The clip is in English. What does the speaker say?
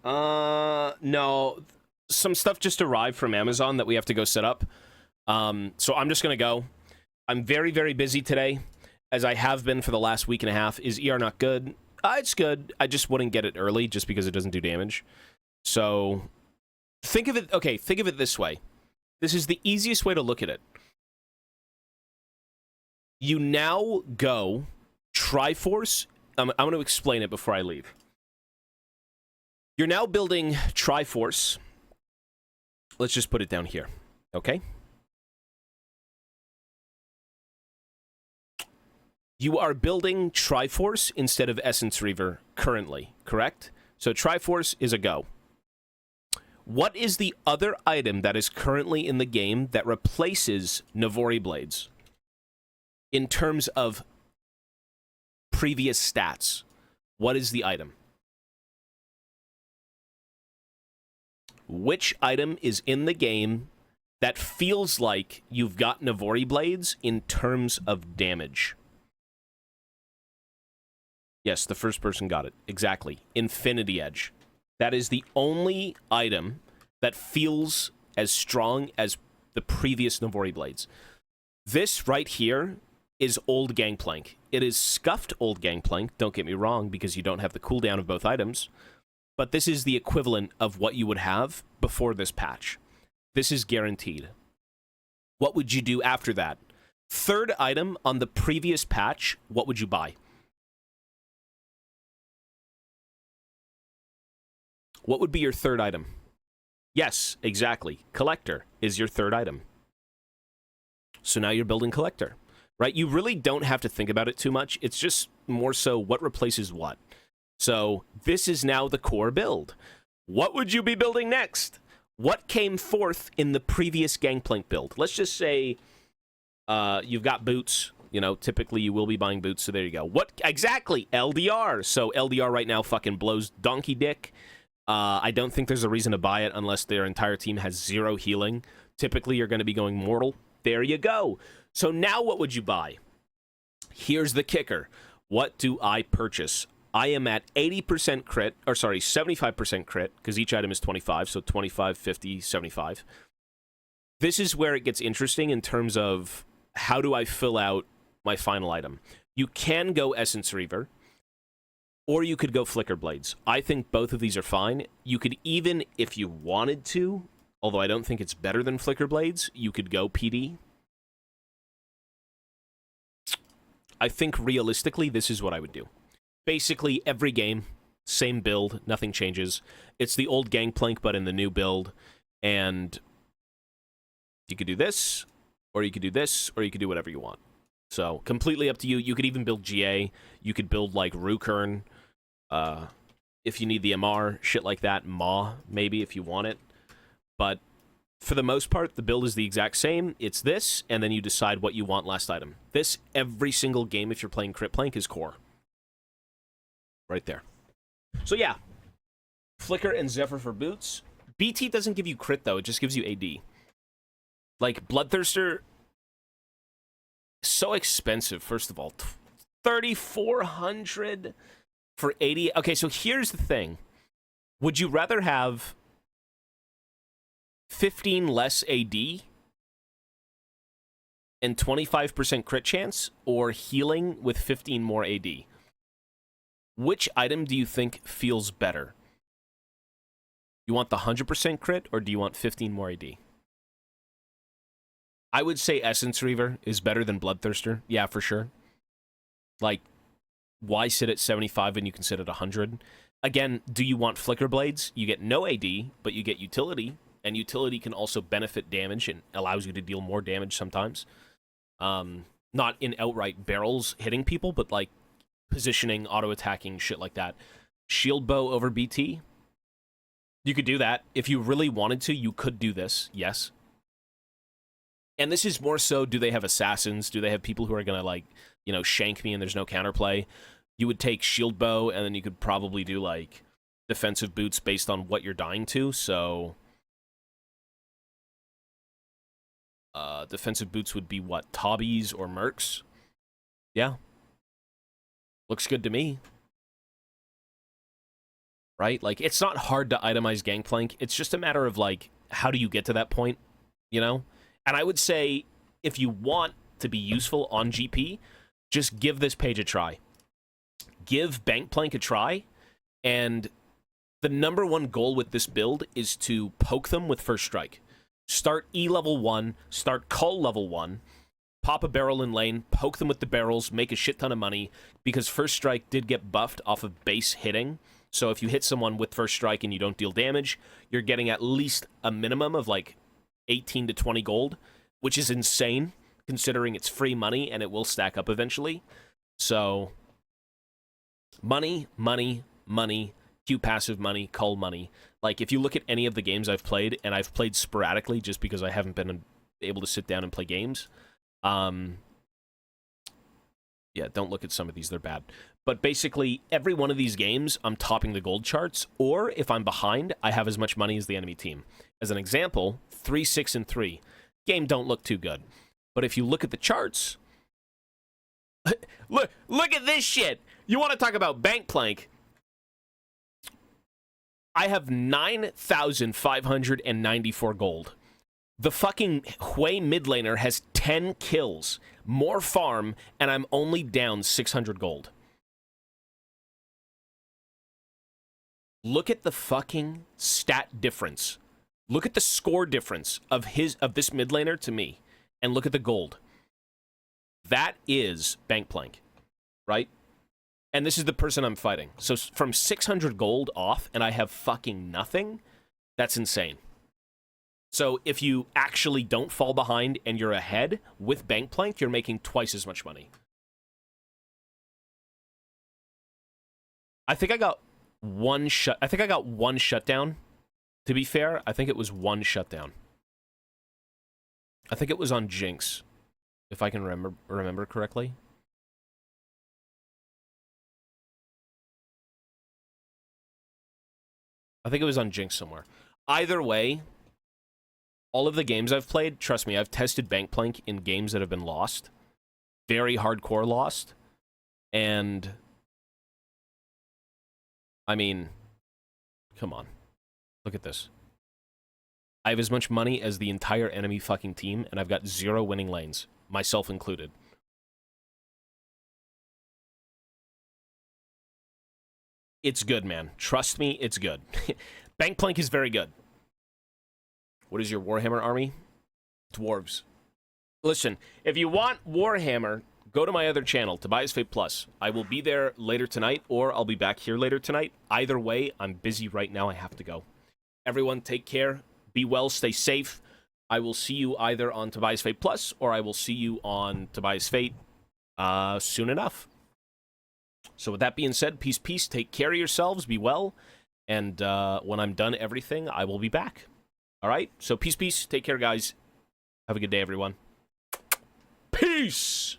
No. Some stuff just arrived from Amazon that we have to go set up. So I'm just gonna go. I'm very, very busy today, as I have been for the last week and a half. Is ER not good? It's good. I just wouldn't get it early just because it doesn't do damage. So think of it, okay, think of it this way. This is the easiest way to look at it. You now go Triforce. I'm going to explain it before I leave. You're now building Triforce. Let's just put it down here, okay? You are building Triforce instead of Essence Reaver currently, correct? So Triforce is a go. What is the other item that is currently in the game that replaces Navori Blades in terms of previous stats? What is the item? Which item is in the game that feels like you've got Navori Blades in terms of damage? Yes, the first person got it. Exactly. Infinity Edge. That is the only item that feels as strong as the previous Navori Blades. This right here is old Gangplank. It is scuffed old Gangplank, don't get me wrong, because you don't have the cooldown of both items. But this is the equivalent of what you would have before this patch. This is guaranteed. What would you do after that? Third item on the previous patch, what would you buy? What would be your third item? Yes, exactly. Collector is your third item. So now you're building Collector, right? You really don't have to think about it too much. It's just more so what replaces what. So this is now the core build. What would you be building next? What came forth in the previous Gangplank build? Let's just say you've got boots. You know, typically you will be buying boots, so there you go. What exactly? LDR. So LDR right now fucking blows donkey dick. I don't think there's a reason to buy it unless their entire team has 0 healing. Typically, you're going to be going mortal. There you go. So now what would you buy? Here's the kicker. What do I purchase? I am at 80% crit, or sorry, 75% crit, because each item is 25, so 25, 50, 75. This is where it gets interesting in terms of how do I fill out my final item. You can go Essence Reaver, or you could go Flicker Blades. I think both of these are fine. You could even, if you wanted to, although I don't think it's better than Flicker Blades, you could go PD. I think realistically, this is what I would do. Basically, every game, same build, nothing changes. It's the old Gangplank, but in the new build. And you could do this, or you could do this, or you could do whatever you want. So, completely up to you. You could even build GA. You could build, like, Rukern. If you need the MR, shit like that. Maw, maybe, if you want it. But for the most part, the build is the exact same. It's this, and then you decide what you want last item. This, every single game, if you're playing Critplank, is core. Right there. So, yeah. Flicker and Zephyr for boots. BT doesn't give you crit, though. It just gives you AD. Like, Bloodthirster... so expensive, first of all. 3,400 for 80. Okay, so here's the thing. Would you rather have 15 less AD and 25% crit chance, or healing with 15 more AD? Which item do you think feels better? You want the 100% crit, or do you want 15 more AD? I would say Essence Reaver is better than Bloodthirster. Yeah, for sure. Like, why sit at 75 when you can sit at 100? Again, do you want Flicker Blades? You get no AD, but you get utility, and utility can also benefit damage and allows you to deal more damage sometimes. Not in outright barrels hitting people, but like positioning, auto-attacking, shit like that. Shield Bow over BT? You could do that. If you really wanted to, you could do this, yes. And this is more so, do they have assassins? Do they have people who are going to, like, you know, shank me and there's no counterplay? You would take Shield Bow, and then you could probably do, like, defensive boots based on what you're dying to, so... defensive boots would be, what, Tobias or Mercs? Yeah. Looks good to me. right? Like, it's not hard to itemize Gangplank. It's just a matter of, like, how do you get to that point, you know? And I would say, if you want to be useful on GP, just give this page a try. Give Gangplank a try, and the #1 goal with this build is to poke them with First Strike. Start E level 1, start Cull level 1, pop a barrel in lane, poke them with the barrels, make a shit ton of money, because First Strike did get buffed off of base hitting. So if you hit someone with First Strike and you don't deal damage, you're getting at least a minimum of like 18 to 20 gold, which is insane, considering it's free money and it will stack up eventually. So, money, money, money, Q passive money, Cull money. Like, if you look at any of the games I've played, and I've played sporadically just because I haven't been able to sit down and play games, yeah, don't look at some of these, they're bad. But basically, every one of these games, I'm topping the gold charts, or if I'm behind, I have as much money as the enemy team. As an example, 3, 6, and 3. Game don't look too good. But if you look at the charts, look at this shit! You want to talk about Gangplank? I have 9,594 gold. The fucking Hui mid laner has 10 kills, more farm, and I'm only down 600 gold. Look at the fucking stat difference. Look at the score difference of this mid laner to me, and look at the gold. That is Gangplank, right? And this is the person I'm fighting. So from 600 gold off, and I have fucking nothing, that's insane. So if you actually don't fall behind and you're ahead with Gangplank, you're making twice as much money. I think I got one shutdown. To be fair, I think it was one shutdown. I think it was on Jinx, if I can remember correctly. I think it was on Jinx somewhere. Either way, all of the games I've played, trust me, I've tested Gangplank in games that have been lost. Very hardcore lost. And I mean, come on. Look at this. I have as much money as the entire enemy fucking team, and I've got 0 winning lanes, myself included. It's good, man. Trust me, it's good. Gangplank is very good. What is your Warhammer army? Dwarves. Listen, if you want Warhammer, go to my other channel, Tobias Fate Plus. I will be there later tonight, or I'll be back here later tonight. Either way, I'm busy right now. I have to go. Everyone, take care. Be well. Stay safe. I will see you either on Tobias Fate Plus, or I will see you on Tobias Fate soon enough. So with that being said, peace, peace. Take care of yourselves. Be well. And when I'm done everything, I will be back. All right? So peace, peace. Take care, guys. Have a good day, everyone. Peace!